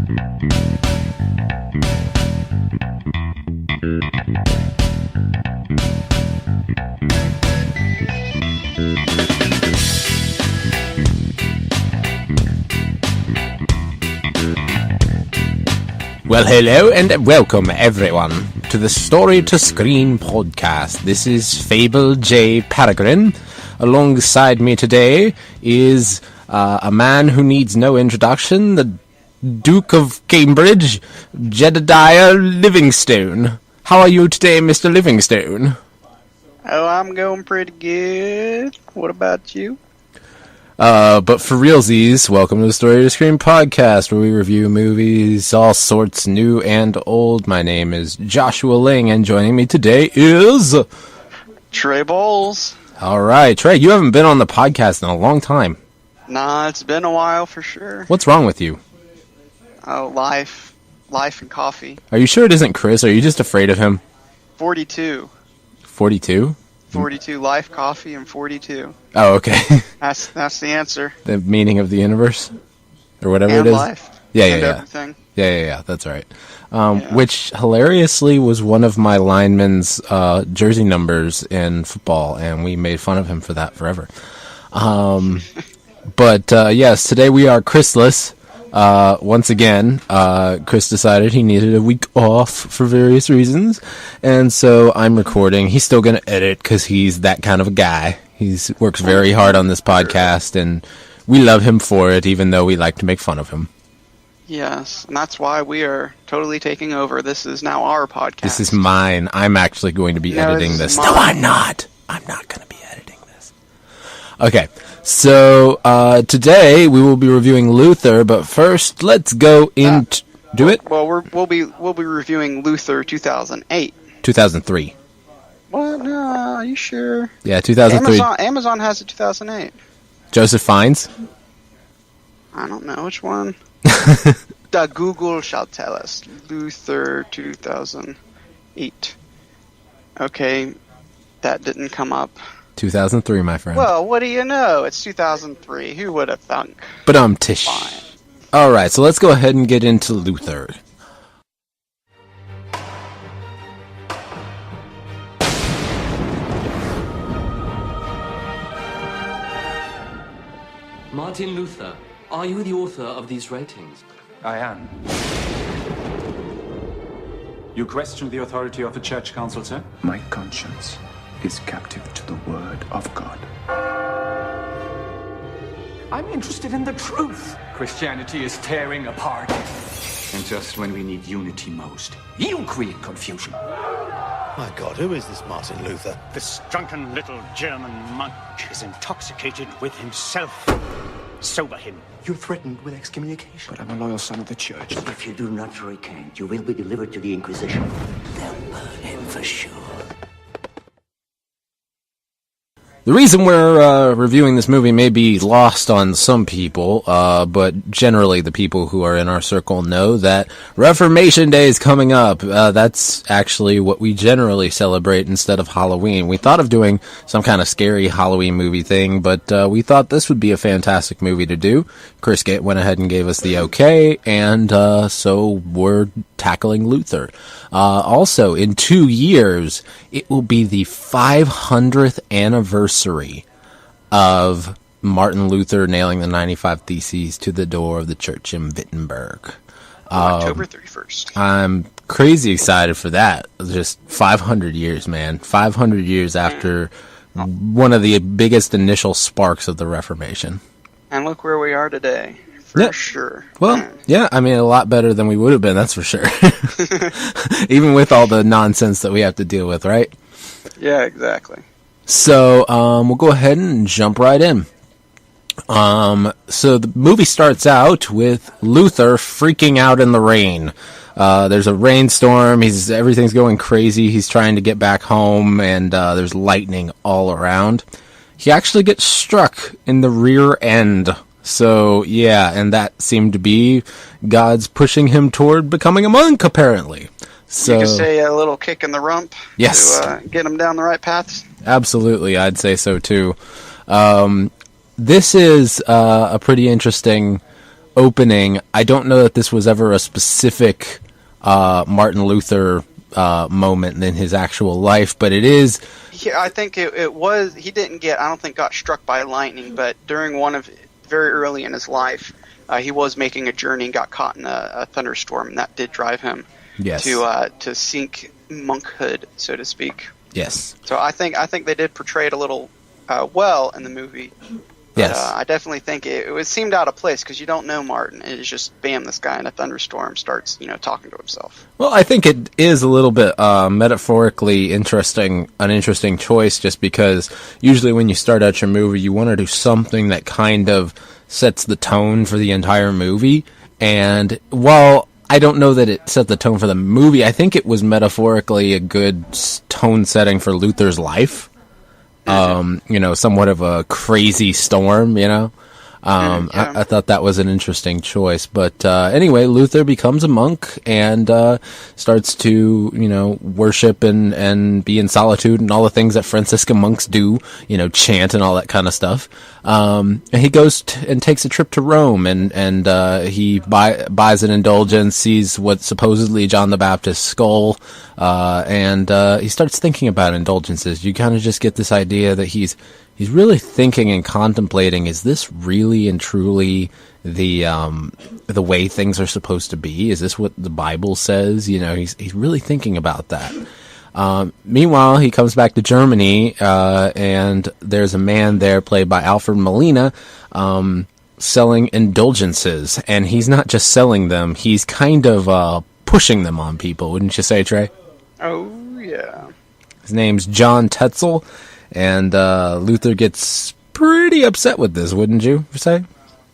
Well, hello and welcome everyone to the Story to Screen podcast. This is Fable J. Peregrine. Alongside me today is a man who needs no introduction, the Duke of Cambridge, Jedediah Livingstone. How are you today, Mr. Livingstone? Oh, I'm going pretty good. What about you? But for realsies, welcome to the Story to Screen podcast, where we review movies, all sorts, new and old. My name is Joshua Ling, and joining me today is... Trey Bowles. Alright, Trey, you haven't been on the podcast in a long time. Nah, it's been a while for sure. What's wrong with you? Oh, life and coffee. Are you sure it isn't Chris? Are you just afraid of him? 42. 42? 42, life, coffee, and 42. Oh, okay. That's the answer. The meaning of the universe? Or whatever And it is? life. Yeah, and yeah. everything. Yeah, that's right. Which hilariously was one of my lineman's jersey numbers in football, and we made fun of him for that forever. But yes, today we are Chrisless. Once again, Chris decided he needed a week off for various reasons, and so I'm recording. He's still going to edit because he's that kind of a guy. He works very hard on this podcast, and we love him for it, even though we like to make fun of him. Yes, and that's why we are totally taking over. This is now our podcast. This is mine. I'm actually going to be editing this. No, I'm not. I'm not going to be editing this. Okay, so today we will be reviewing Luther, but first let's go into... Do it? Well, we'll be reviewing Luther 2008. 2003. What? No, are you sure? Yeah, 2003. Amazon has it 2008. Joseph Fiennes? I don't know which one. The Google shall tell us. Luther 2008. Okay, that didn't come up. 2003, my friend. Well, what do you know? It's 2003. Who would have thunk? But tish. Fine. Alright, so let's go ahead and get into Luther. Martin Luther, are you the author of these writings? I am. You question the authority of the Church Council, sir? My conscience is captive to the word of God. I'm interested in the truth. Christianity is tearing apart. And just when we need unity most, you create confusion. My God, who is this Martin Luther? This drunken little German monk is intoxicated with himself. Sober him. You're threatened with excommunication. But I'm a loyal son of the Church. If you do not recant, you will be delivered to the Inquisition. They'll burn him for sure. The reason we're reviewing this movie may be lost on some people, but generally the people who are in our circle know that Reformation Day is coming up. That's actually what we generally celebrate instead of Halloween. We thought of doing some kind of scary Halloween movie thing, but we thought this would be a fantastic movie to do. Chris went ahead and gave us the okay, and so we're tackling Luther. Also, in 2 years, it will be the 500th anniversary of Martin Luther nailing the 95 Theses to the door of the church in Wittenberg. October 31st. I'm crazy excited for that. Just 500 years, man. 500 years after one of the biggest initial sparks of the Reformation. And look where we are today. For sure. Well, yeah, I mean, a lot better than we would have been, that's for sure. Even with all the nonsense that we have to deal with, right? Yeah, exactly. So, we'll go ahead and jump right in. So the movie starts out with Luther freaking out in the rain. There's a rainstorm, everything's going crazy, he's trying to get back home, and there's lightning all around. He actually gets struck in the rear end. So, yeah, and that seemed to be God's pushing him toward becoming a monk, apparently. So, you could say a little kick in the rump yes, to get him down the right paths. Absolutely, I'd say so, too. This is a pretty interesting opening, I don't know that this was ever a specific Martin Luther moment in his actual life, but it is. Yeah, I think it was. He didn't get. I don't think got struck by lightning, but during one of very early in his life, he was making a journey and got caught in a thunderstorm, and that did drive him to seek monkhood, so to speak. Yes. So I think they did portray it a little well in the movie. Yes. I definitely think it seemed out of place because you don't know Martin. It's just, bam, this guy in a thunderstorm starts, talking to himself. Well, I think it is a little bit metaphorically an interesting choice, just because usually when you start out your movie, you want to do something that kind of sets the tone for the entire movie. And while I don't know that it set the tone for the movie, I think it was metaphorically a good tone setting for Luther's life. Somewhat of a crazy storm, I thought that was an interesting choice. But anyway, Luther becomes a monk and starts to, worship and be in solitude and all the things that Franciscan monks do, chant and all that kind of stuff. And he goes and takes a trip to Rome and he buys an indulgence, sees what's supposedly John the Baptist's skull, and he starts thinking about indulgences. You kind of just get this idea that he's really thinking and contemplating, is this really and truly the way things are supposed to be? Is this what the Bible says? He's really thinking about that. Meanwhile, he comes back to Germany, and there's a man there played by Alfred Molina, selling indulgences. And he's not just selling them, he's kind of pushing them on people, wouldn't you say, Trey? Oh, yeah. His name's John Tetzel. And Luther gets pretty upset with this, wouldn't you say?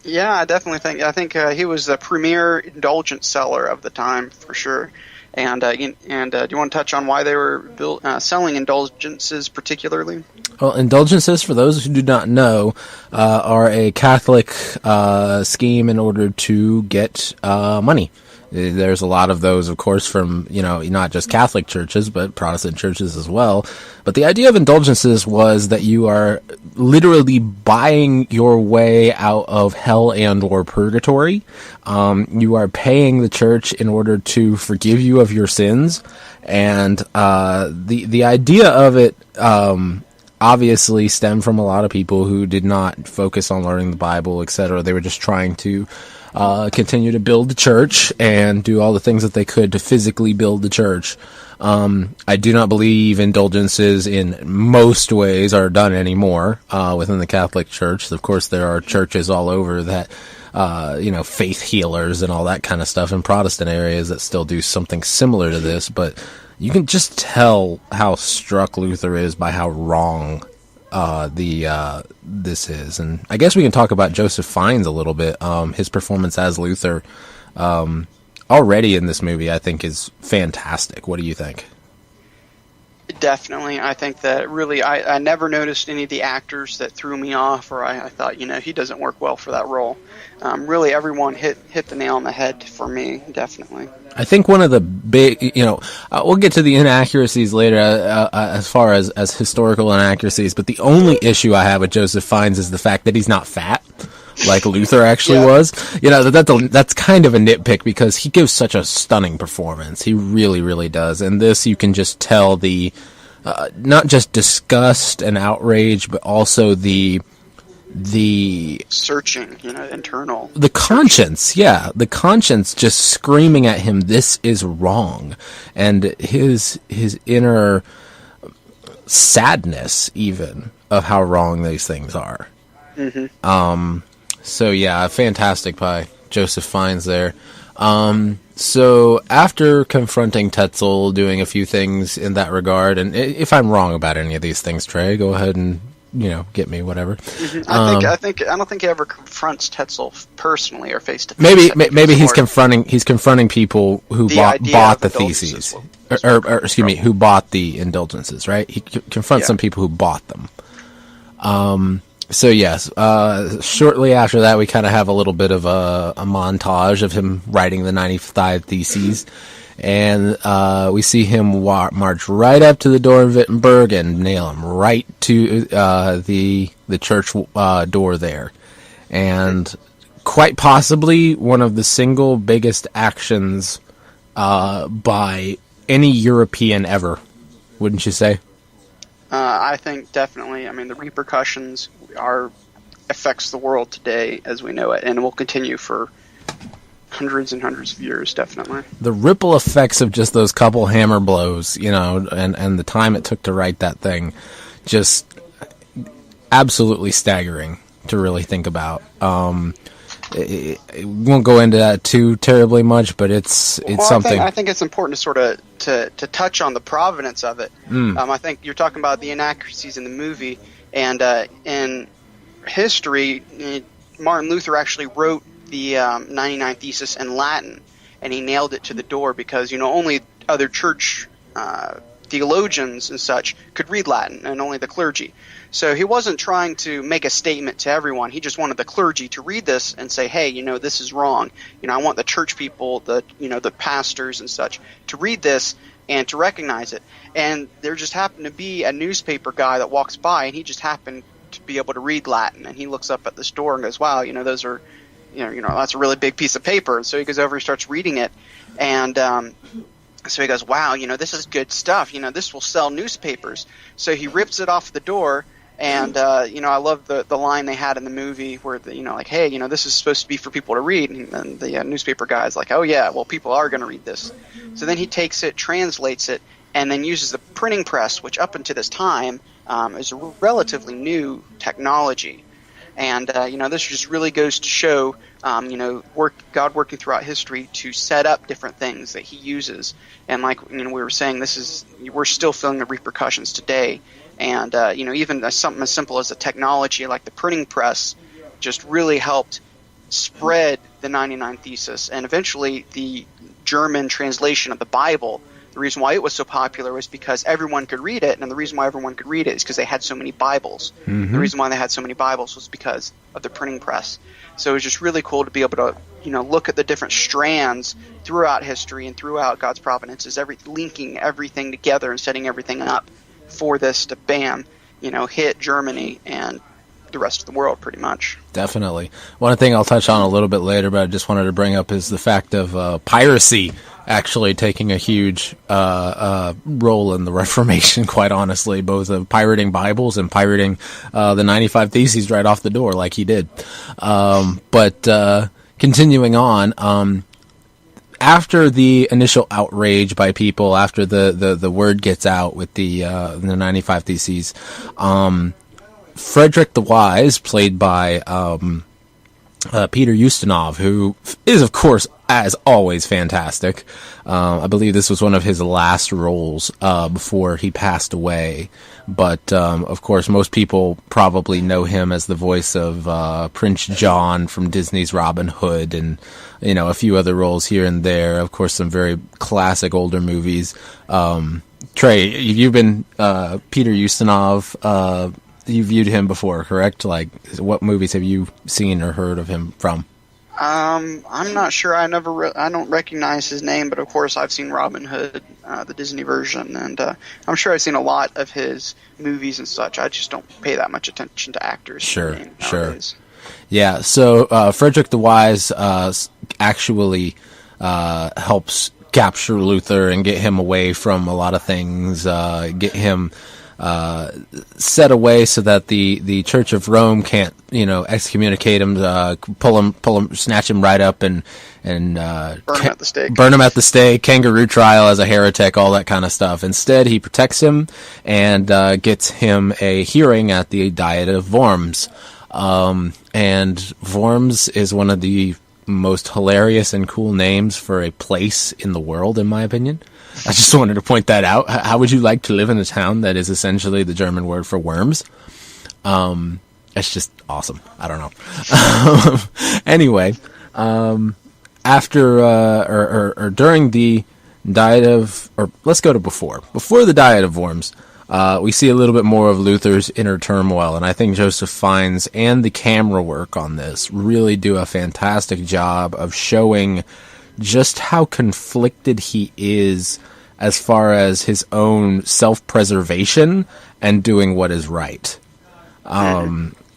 Yeah, I definitely think. I think he was the premier indulgence seller of the time, for sure. And do you want to touch on why they were selling indulgences particularly? Well, indulgences, for those who do not know, are a Catholic scheme in order to get money. There's a lot of those, of course, from, not just Catholic churches, but Protestant churches as well. But the idea of indulgences was that you are literally buying your way out of hell and or purgatory. You are paying the church in order to forgive you of your sins. And the idea of it obviously stemmed from a lot of people who did not focus on learning the Bible, etc. They were just trying to continue to build the church and do all the things that they could to physically build the church. I do not believe indulgences in most ways are done anymore within the Catholic Church. Of course, there are churches all over that, faith healers and all that kind of stuff in Protestant areas that still do something similar to this, but you can just tell how struck Luther is by how wrong this is. And I guess we can talk about Joseph Fiennes a little bit. His performance as Luther already in this movie, I think, is fantastic. What do you think? Definitely. I think that really, I never noticed any of the actors that threw me off, or I thought, he doesn't work well for that role. Really, everyone hit the nail on the head for me, definitely. I think one of the big, we'll get to the inaccuracies later as far as historical inaccuracies, but the only issue I have with Joseph Fiennes is the fact that he's not fat, like Luther actually was. That's kind of a nitpick because he gives such a stunning performance. He really, really does. And this, you can just tell the, not just disgust and outrage, but also the searching, internal. The conscience, the conscience just screaming at him, this is wrong. And his inner sadness, even, of how wrong these things are. Mm-hmm. So yeah, fantastic by Joseph Fiennes there. So after confronting Tetzel, doing a few things in that regard, and if I'm wrong about any of these things, Trey, go ahead and get me, whatever. Mm-hmm. I don't think he ever confronts Tetzel personally or face to Maybe face. he's confronting people who bought the theses, or excuse me, who bought the indulgences, right? He confronts some people who bought them. So yes, shortly after that, we kind of have a little bit of a montage of him writing the 95 Theses, and we see him march right up to the door of Wittenberg and nail him right to the church door there. And quite possibly one of the single biggest actions by any European ever, wouldn't you say? I think definitely. I mean, the repercussions affects the world today as we know it, and will continue for hundreds and hundreds of years, definitely. The ripple effects of just those couple hammer blows, and the time it took to write that thing, just absolutely staggering to really think about. It won't go into that too terribly much, but it's something. I think it's important to sort of to touch on the provenance of it. I think you're talking about the inaccuracies in the movie, and in history, Martin Luther actually wrote the 99 Thesis in Latin, and he nailed it to the door because only other church theologians and such could read Latin, and only the clergy. So he wasn't trying to make a statement to everyone. He just wanted the clergy to read this and say, hey, this is wrong. I want the church people, the pastors and such, to read this and to recognize it. And there just happened to be a newspaper guy that walks by, and he just happened to be able to read Latin. And he looks up at this door and goes, wow, those are, that's a really big piece of paper. And so he goes over and starts reading it. And so he goes, wow, this is good stuff. This will sell newspapers. So he rips it off the door. And, I love the line they had in the movie where, hey, this is supposed to be for people to read. And the newspaper guy's like, oh, yeah, well, people are going to read this. So then he takes it, translates it, and then uses the printing press, which up until this time is a relatively new technology. And, this just really goes to show, God working throughout history to set up different things that he uses. And like, we were saying, we're still feeling the repercussions today. And, even something as simple as a technology like the printing press just really helped spread the 99 Thesis. And eventually the German translation of the Bible, the reason why it was so popular was because everyone could read it. And the reason why everyone could read it is because they had so many Bibles. Mm-hmm. The reason why they had so many Bibles was because of the printing press. So it was just really cool to be able to, look at the different strands throughout history and throughout God's providences, linking everything together and setting everything up for this to hit Germany and the rest of the world pretty much. Definitely. One thing I'll touch on a little bit later, but I just wanted to bring up is the fact of piracy actually taking a huge role in the Reformation, quite honestly, both of pirating Bibles and pirating the 95 Theses right off the door like he did. But continuing on, after the initial outrage by people, after the word gets out with the 95 Theses, Frederick the Wise, played by Peter Ustinov, who is, of course, as always, fantastic. I believe this was one of his last roles before he passed away. But, of course, most people probably know him as the voice of Prince John from Disney's Robin Hood and, a few other roles here and there. Of course, some very classic older movies. Trey, you've been Peter Ustinov. You viewed him before, correct? Like, what movies have you seen or heard of him from? I'm not sure. I don't recognize his name, but of course I've seen Robin Hood, the Disney version, and I'm sure I've seen a lot of his movies and such. I just don't pay that much attention to actors. Sure. Yeah. So Frederick the Wise actually helps capture Luther and get him away from a lot of things. Get him set away so that the Church of Rome can't, excommunicate him, pull him, snatch him right up and burn him at the stake. Burn him at the stake, kangaroo trial as a heretic, all that kind of stuff. Instead, he protects him and gets him a hearing at the Diet of Worms. And Worms is one of the most hilarious and cool names for a place in the world, in my opinion. I just wanted to point that out. How would you like to live in a town that is essentially the German word for worms? It's just awesome. I don't know. Anyway, after or during the Diet of, or let's go to before the Diet of Worms, we see a little bit more of Luther's inner turmoil, and I think Joseph Fiennes and the camera work on this really do a fantastic job of showing just how conflicted he is as far as his own self-preservation and doing what is right.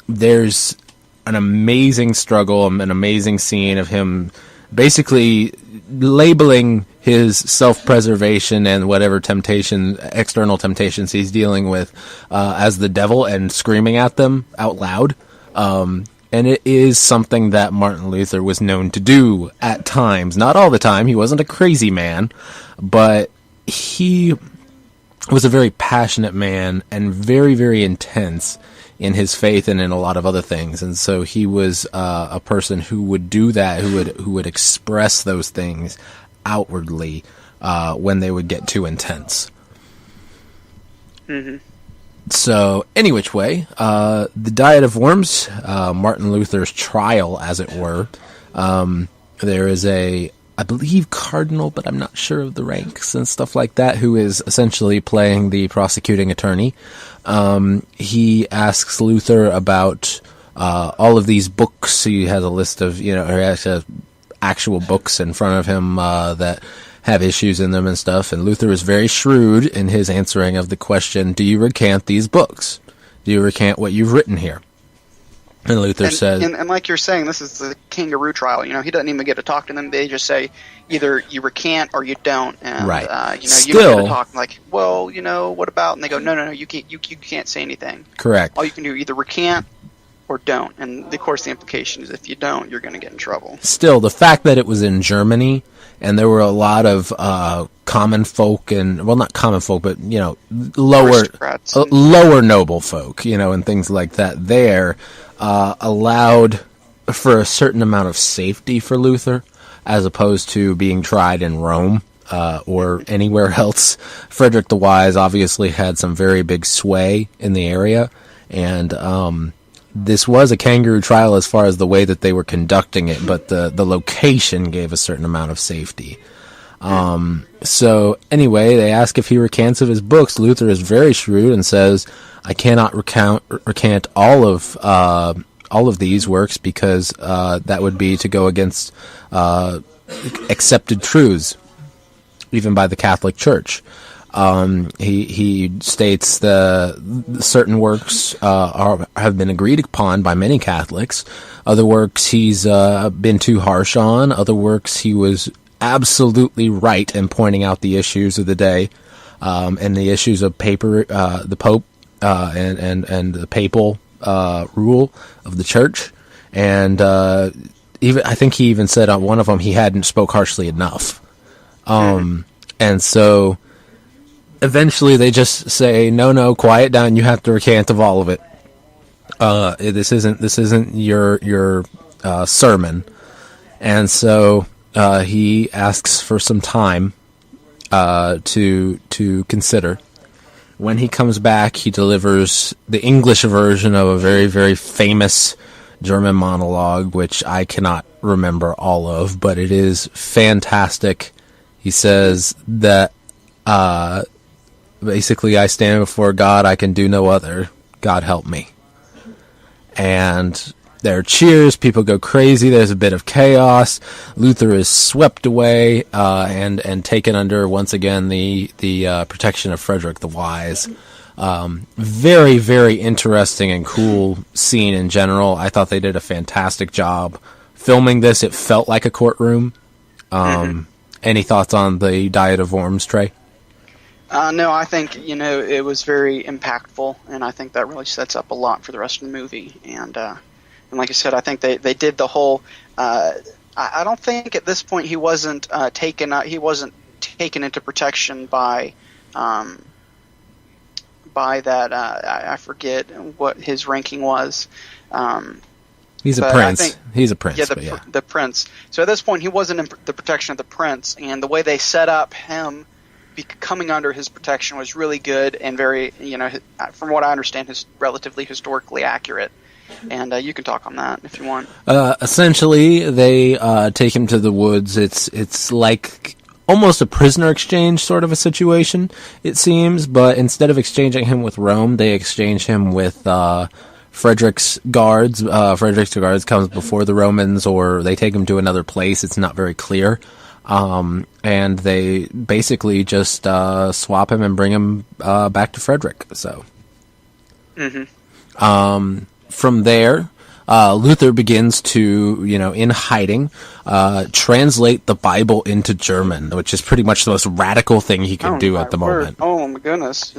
There's an amazing struggle, an amazing scene of him basically labeling his self-preservation and whatever external temptations he's dealing with, as the devil, and screaming at them out loud. And it is something that Martin Luther was known to do at times. Not all the time. He wasn't a crazy man, but he was a very passionate man and very, very intense in his faith and in a lot of other things. And so he was a person who would do that, who would express those things outwardly when they would get too intense. Mm-hmm. So, any which way, the Diet of Worms, Martin Luther's trial, as it were. There is I believe, cardinal, but I'm not sure of the ranks and stuff like that, who is essentially playing the prosecuting attorney. He asks Luther about all of these books. He has a list of, or he has actual books in front of him that have issues in them and stuff, and Luther is very shrewd in his answering of the question, do you recant these books? Do you recant what you've written here? And Luther said... And like you're saying, this is the kangaroo trial. He doesn't even get to talk to them. They just say, either you recant or you don't. And, right. You don't get to talk like, well, what about? And they go, no, you can't say anything. Correct. All you can do, either recant or don't. And, of course, the implication is if you don't, you're going to get in trouble. Still, the fact that it was in Germany... And there were a lot of common folk, and well, not common folk, but lower noble folk, and things like that. There allowed for a certain amount of safety for Luther, as opposed to being tried in Rome or anywhere else. Frederick the Wise obviously had some very big sway in the area, and this was a kangaroo trial as far as the way that they were conducting it, but the location gave a certain amount of safety. So anyway, they ask if he recants of his books. Luther is very shrewd and says, I cannot recant all of these works because that would be to go against accepted truths, even by the Catholic Church. He states the certain works have been agreed upon by many Catholics. Other works he's been too harsh on. Other works he was absolutely right in pointing out the issues of the day, and the issues of the Pope, and the papal rule of the Church. And even I think he even said on one of them he hadn't spoke harshly enough. And so. Eventually, they just say, "No, quiet down. You have to recant of all of it. This isn't your sermon." And so he asks for some time to consider. When he comes back, he delivers the English version of a very, very famous German monologue, which I cannot remember all of, but it is fantastic. He says that. Basically, I stand before God, I can do no other. God help me. And there are cheers, people go crazy, there's a bit of chaos. Luther is swept away and taken under, once again, the protection of Frederick the Wise. Very, very interesting and cool scene in general. I thought they did a fantastic job filming this. It felt like a courtroom. Any thoughts on the Diet of Worms, Trey? No, I think, it was very impactful, and I think that really sets up a lot for the rest of the movie. And like I said, I think they did the whole. I don't think at this point he wasn't taken into protection by that. I forget what his ranking was. He's a prince. He's a prince. Yeah, the prince. So at this point, he wasn't in the protection of the prince, and the way they set up him coming under his protection was really good and very, from what I understand, is relatively historically accurate. And you can talk on that if you want. Essentially, they take him to the woods. It's like almost a prisoner exchange sort of a situation, it seems. But instead of exchanging him with Rome, they exchange him with Frederick's guards. Frederick's guards comes before the Romans, or they take him to another place. It's not very clear. And they basically just swap him and bring him back to Frederick. So, from there, Luther begins to, in hiding, translate the Bible into German, which is pretty much the most radical thing he could do at the moment. Oh my goodness,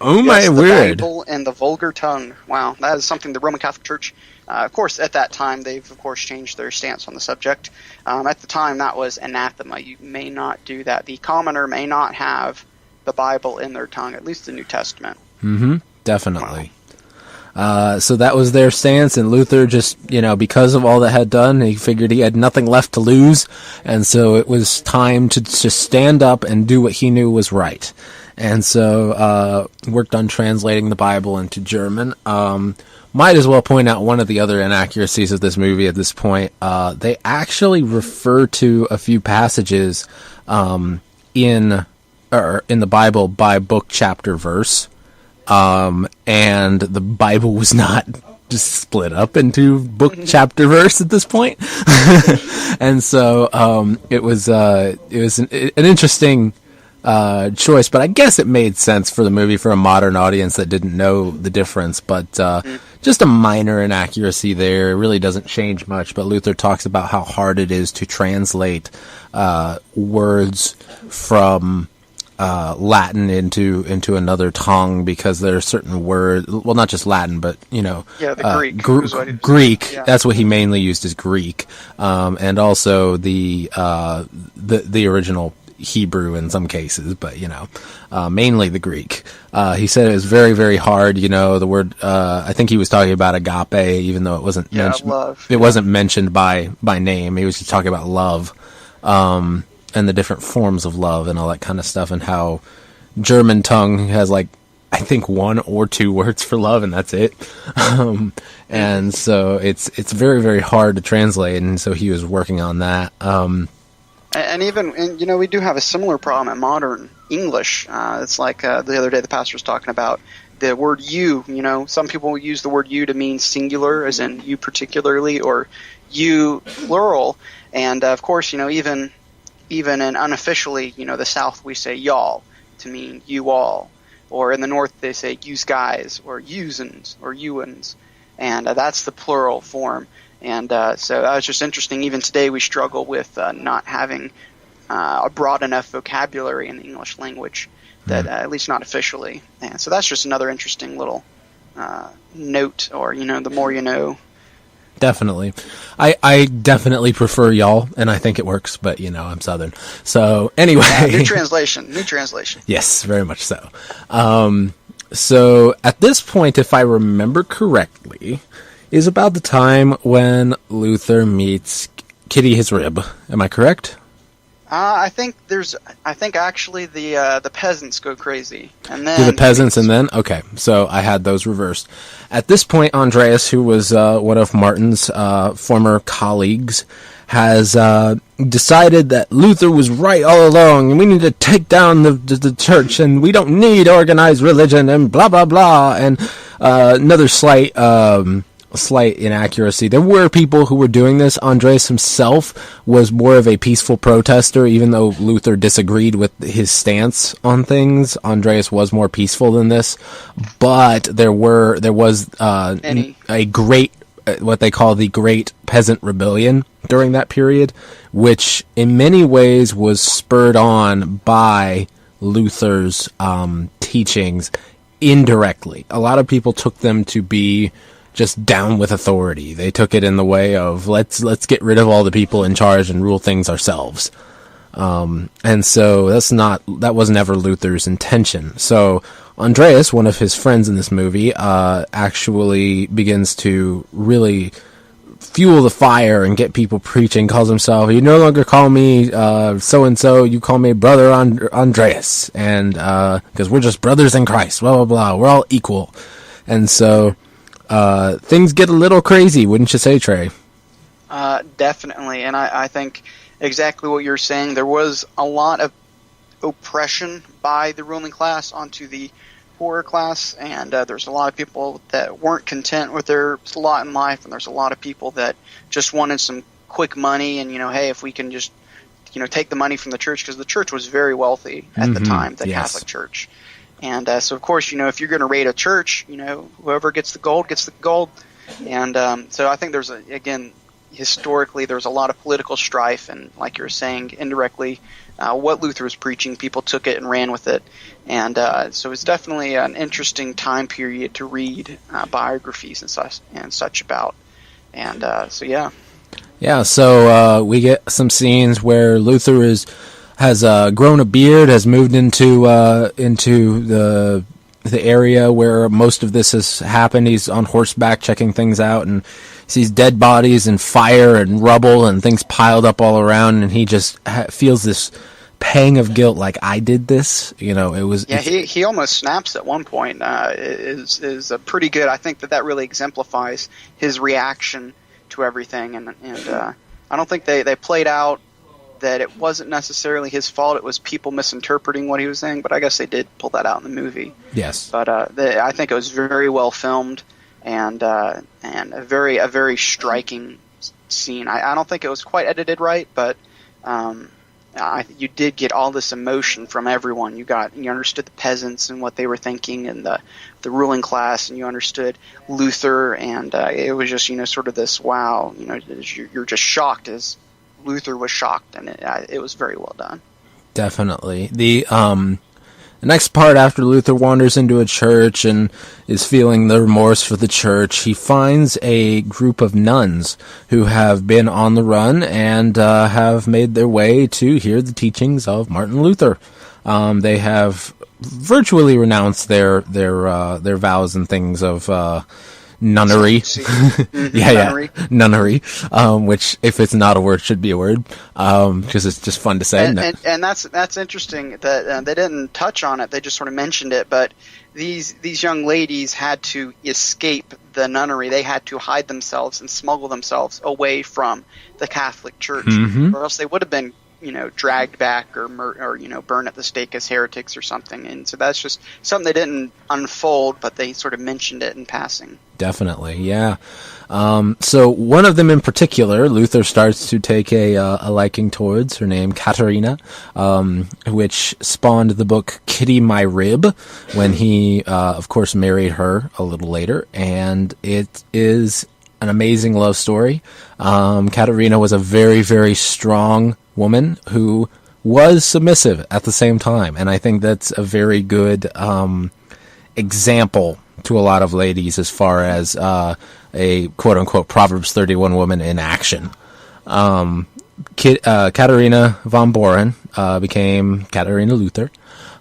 Oh my the word. Bible and the vulgar tongue. Wow, that is something the Roman Catholic Church, of course, at that time, they've, of course, changed their stance on the subject. At the time, that was anathema. You may not do that. The commoner may not have the Bible in their tongue, at least the New Testament. Mm-hmm. Definitely. So that was their stance, and Luther just, because of all that had done, he figured he had nothing left to lose, and so it was time to just stand up and do what he knew was right. And so worked on translating the Bible into German. Might as well point out one of the other inaccuracies of this movie at this point. They actually refer to a few passages in the Bible by book, chapter, verse. And the Bible was not just split up into book, chapter, verse at this point. And so it was an interesting choice, but I guess it made sense for the movie for a modern audience that didn't know the difference. But just a minor inaccuracy there. It really doesn't change much. But Luther talks about how hard it is to translate words from Latin into another tongue, because there are certain words, well, not just Latin, but the Greek. Greek. Yeah. That's what he mainly used, is Greek, and also the original Hebrew in some cases, but mainly the Greek. He said it was very, very hard. The word, I think he was talking about agape, even though it wasn't mentioned. Love. It wasn't mentioned by name. He was just talking about love. And the different forms of love and all that kind of stuff, and how German tongue has I think 1 or 2 words for love, and that's it. And so it's very, very hard to translate, and so he was working on that. And we do have a similar problem in modern English. It's like the other day the pastor was talking about the word you. Some people use the word you to mean singular, as in you particularly, or you plural. And of course, even in unofficially, the South, we say y'all to mean you all. Or in the North, they say yous guys, or yousins, or youans. And that's the plural form. And so that was just interesting. Even today, we struggle with not having a broad enough vocabulary in the English language, that at least not officially. And so that's just another interesting little note, or, the more you know. Definitely. I definitely prefer y'all, and I think it works, but, I'm Southern. So, anyway. New translation. Yes, very much so. So, at this point, if I remember correctly, is about the time when Luther meets Kitty his rib. Am I correct? I think actually the peasants go crazy, and then do the peasants, and then okay. So I had those reversed. At this point, Andreas, who was one of Martin's former colleagues, has decided that Luther was right all along, and we need to take down the church, and we don't need organized religion, and blah blah blah. And another slight inaccuracy. There were people who were doing this. Andreas himself was more of a peaceful protester, even though Luther disagreed with his stance on things. Andreas was more peaceful than this, but there was a great, what they call the Great Peasant Rebellion during that period, which in many ways was spurred on by Luther's teachings indirectly. A lot of people took them to be just down with authority. They took it in the way of let's get rid of all the people in charge and rule things ourselves. And so that was never Luther's intention. So Andreas, one of his friends in this movie, actually begins to really fuel the fire and get people preaching. Calls himself, you no longer call me so and so, you call me brother Andreas, and because we're just brothers in Christ, blah blah blah, we're all equal. And so things get a little crazy, wouldn't you say, Trey? Definitely, and I think exactly what you're saying. There was a lot of oppression by the ruling class onto the poorer class, and there's a lot of people that weren't content with their lot in life, and there's a lot of people that just wanted some quick money, and hey, if we can just take the money from the church, because the church was very wealthy at the time, the Catholic Church. And so, of course, if you're going to raid a church, whoever gets the gold gets the gold. And so I think historically there's a lot of political strife, and like you were saying, indirectly, what Luther was preaching, people took it and ran with it. And so it's definitely an interesting time period to read biographies and such about. And so, yeah. Yeah, so we get some scenes where Luther has grown a beard, has moved into the area where most of this has happened. He's on horseback checking things out and sees dead bodies and fire and rubble and things piled up all around, and he just feels this pang of guilt, like, I did this. You know, it was... Yeah, he almost snaps at one point. Is a pretty good... I think that really exemplifies his reaction to everything, and I don't think they played out that it wasn't necessarily his fault. It was people misinterpreting what he was saying, but I guess they did pull that out in the movie. Yes. But I think it was very well filmed and a very striking scene. I don't think it was quite edited right, but you did get all this emotion from everyone. You understood the peasants and what they were thinking, and the ruling class, and you understood Luther, and it was just sort of this wow. You're just shocked as Luther was shocked, and it was very well done. Definitely. The next part, after Luther wanders into a church and is feeling the remorse for the church, he finds a group of nuns who have been on the run and have made their way to hear the teachings of Martin Luther. They have virtually renounced their vows and things of nunnery. Nunnery. Which, if it's not a word, should be a word, because it's just fun to say. And that's interesting that they didn't touch on it. They just sort of mentioned it. But these young ladies had to escape the nunnery. They had to hide themselves and smuggle themselves away from the Catholic Church, or else they would have been dragged back or burned at the stake as heretics or something. And so that's just something they didn't unfold, but they sort of mentioned it in passing. Definitely, yeah. So one of them in particular, Luther starts to take a liking towards, her name Katharina, which spawned the book Kitty My Rib, when he, of course, married her a little later, and it is an amazing love story. Katharina was a very, very strong woman who was submissive at the same time, and I think that's a very good example to a lot of ladies as far as a quote-unquote Proverbs 31 woman in action. Katharina von Boren became Katharina Luther,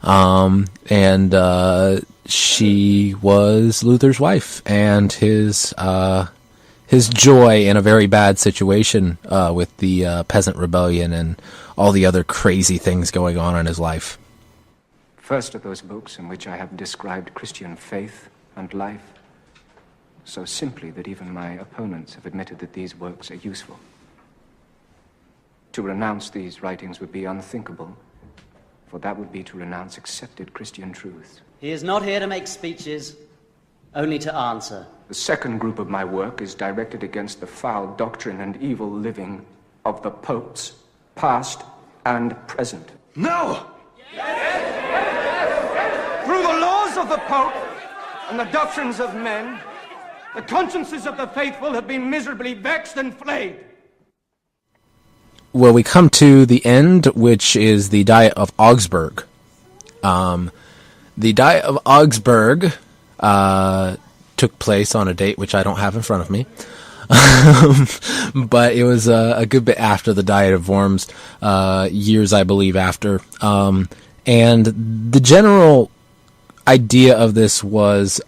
and she was Luther's wife, and his joy in a very bad situation with the peasant rebellion and all the other crazy things going on in his life. First of those books in which I have described Christian faith and life so simply that even my opponents have admitted that these works are useful. To renounce these writings would be unthinkable, for that would be to renounce accepted Christian truths. He is not here to make speeches, only to answer. The second group of my work is directed against the foul doctrine and evil living of the popes, past and present. No! Through the laws of the Pope and the doctrines of men, the consciences of the faithful have been miserably vexed and flayed. Well, we come to the end, which is the Diet of Augsburg. The Diet of Augsburg took place on a date which I don't have in front of me. But it was a good bit after the Diet of Worms, years, I believe, after. And the general idea of this was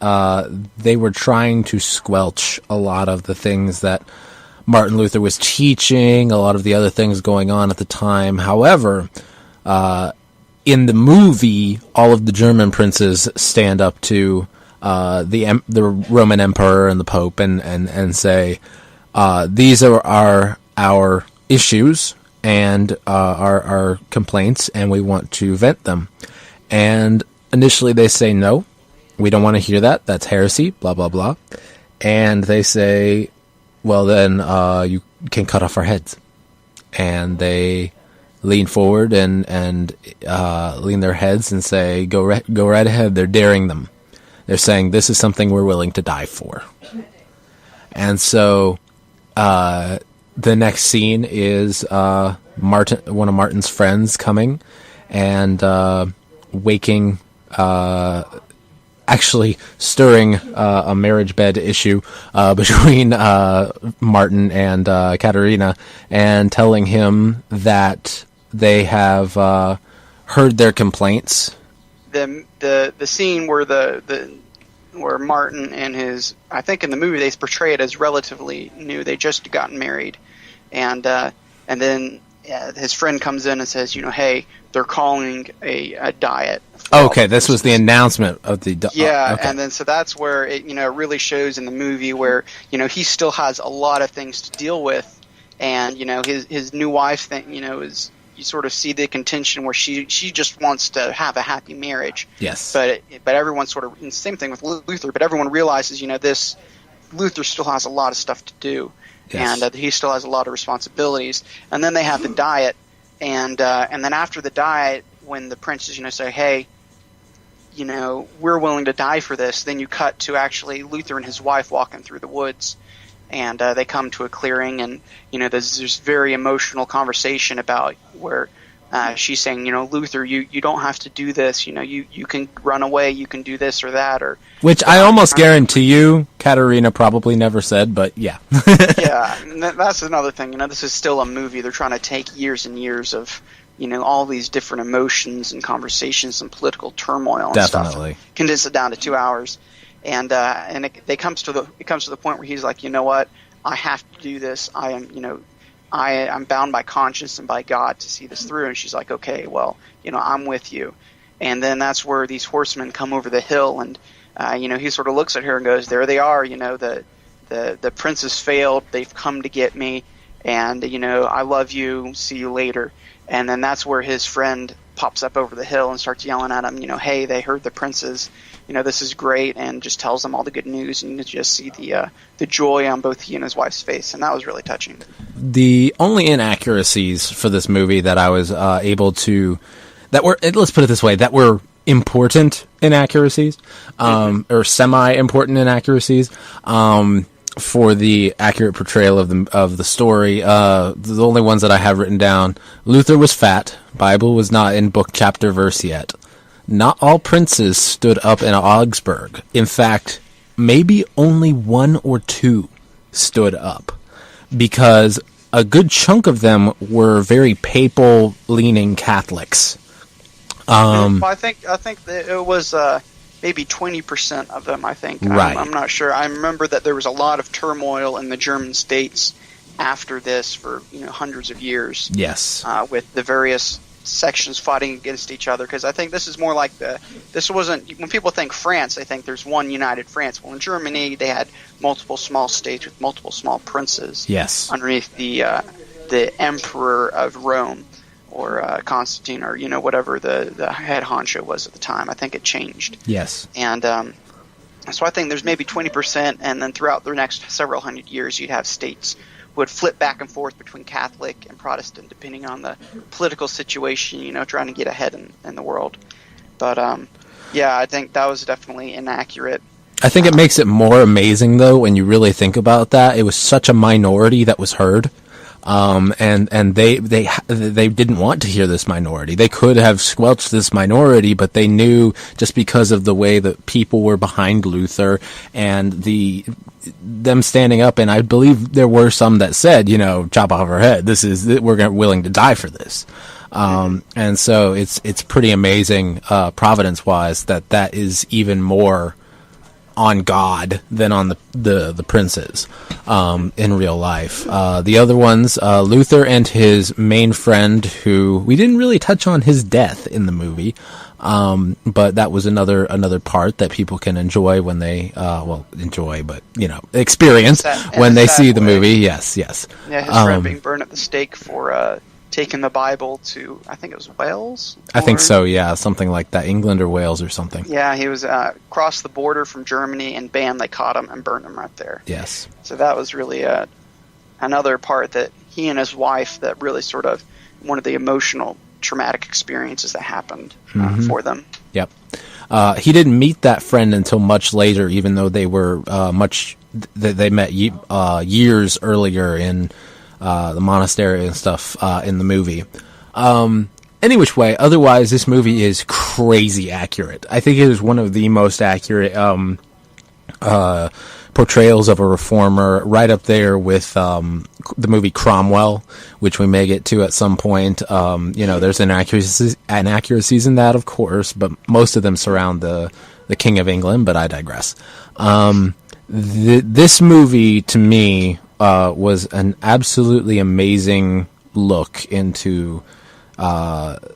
they were trying to squelch a lot of the things that Martin Luther was teaching, a lot of the other things going on at the time. However, in the movie, all of the German princes stand up to the Roman Emperor and the Pope and say, these are our issues and our complaints, and we want to vent them. And initially they say, no, we don't want to hear that. That's heresy, blah, blah, blah. And they say, well, then you can cut off our heads. And they lean forward and lean their heads and say, go right ahead. They're daring them. They're saying, this is something we're willing to die for. And so the next scene is Martin, one of Martin's friends, coming and waking, actually stirring a marriage bed issue between Martin and Katerina, and telling him that they have heard their complaints. The scene where where Martin and his, I think in the movie they portray it as relatively new. They just gotten married, and then his friend comes in and says, hey, they're calling a diet. Okay, this was the announcement of the yeah, okay. And then so that's where it really shows in the movie where he still has a lot of things to deal with, and his new wife thing is, you sort of see the contention where she just wants to have a happy marriage. Yes. But everyone sort of, and the same thing with Luther, but everyone realizes, this Luther still has a lot of stuff to do. Yes. And he still has a lot of responsibilities. And then they have the diet, and then after the diet, when the princes, say, hey, we're willing to die for this, then you cut to actually Luther and his wife walking through the woods. And they come to a clearing, and there's this very emotional conversation about where she's saying, Luther, you don't have to do this. You can run away, you can do this or that, or which I almost guarantee you, Katerina probably never said, but yeah. Yeah, and that's another thing. This is still a movie. They're trying to take years and years of all these different emotions and conversations and political turmoil and Definitely. stuff. Condense it down to 2 hours. And it comes to the point where he's like, you know what, I have to do this. I am, I'm bound by conscience and by God to see this through. And she's like, okay, well, I'm with you. And then that's where these horsemen come over the hill, and he sort of looks at her and goes, there they are. The princes failed. They've come to get me, and I love you. See you later. And then that's where his friend pops up over the hill and starts yelling at him, hey, they heard the princes. This is great, and just tells them all the good news, and you can just see the joy on both he and his wife's face, and that was really touching. The only inaccuracies for this movie that I was able to, let's put it this way, that were important inaccuracies, or semi-important inaccuracies, for the accurate portrayal of the story. The only ones that I have written down: Luther was fat. Bible was not in book, chapter, verse yet. Not all princes stood up in Augsburg. In fact, maybe only 1 or 2 stood up, because a good chunk of them were very papal-leaning Catholics. I think that it was maybe 20% of them. I think. Right. I'm not sure. I remember that there was a lot of turmoil in the German states after this for hundreds of years. Yes. With the various sections fighting against each other, because I think this is more like this wasn't, when people think France, they think there's one united France. Well, in Germany, they had multiple small states with multiple small princes. Yes. Underneath the Emperor of Rome, or Constantine, or whatever the head honcho was at the time. I think it changed. Yes. And so I think there's maybe 20%, and then throughout the next several hundred years, you'd have states would flip back and forth between Catholic and Protestant, depending on the political situation, trying to get ahead in the world. But, yeah, I think that was definitely inaccurate. I think it makes it more amazing, though, when you really think about that. It was such a minority that was heard. And they didn't want to hear this minority. They could have squelched this minority, but they knew, just because of the way that people were behind Luther and them standing up, and I believe there were some that said, chop off our head. We're willing to die for this. And so it's pretty amazing, providence-wise, that is even more on God than on the princes in real life. The other ones, Luther and his main friend, who we didn't really touch on his death in the movie, but that was another part that people can enjoy when they experience when they see the movie. Yes. Yeah, his friend being burned at the stake for taking the Bible to, I think it was Wales? I think so, yeah, something like that, England or Wales or something. Yeah, he was across the border from Germany, and bam, they caught him and burned him right there. Yes. So that was really another part that he and his wife, that really sort of one of the emotional, traumatic experiences that happened for them. Yep. He didn't meet that friend until much later, even though they were much that they met years earlier in the monastery and stuff in the movie. Any which way, otherwise, this movie is crazy accurate. I think it is one of the most accurate portrayals of a reformer, right up there with the movie Cromwell, which we may get to at some point. There's inaccuracies in that, of course, but most of them surround the King of England, but I digress. This movie, to me, was an absolutely amazing look into...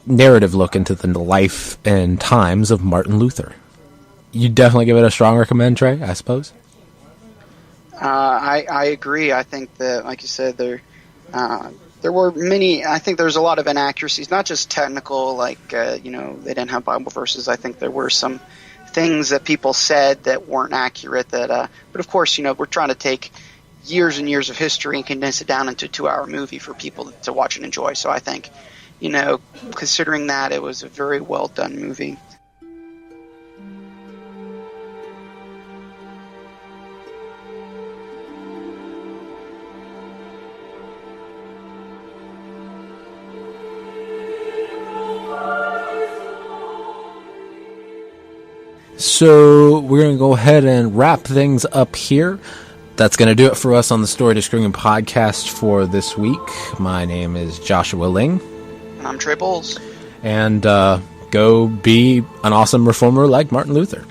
narrative look into the life and times of Martin Luther. You definitely give it a strong recommend, Trey, I suppose? I agree. I think that, like you said, there were many... I think there's a lot of inaccuracies, not just technical, like, they didn't have Bible verses. I think there were some things that people said that weren't accurate. But of course, we're trying to take years and years of history and condense it down into a 2-hour movie for people to watch and enjoy. So I think... considering that, it was a very well done movie. So we're going to go ahead and wrap things up here. That's going to do it for us on the Story to Screen podcast for this week. My name is Joshua Ling. I'm Trey Bowles. And go be an awesome reformer like Martin Luther.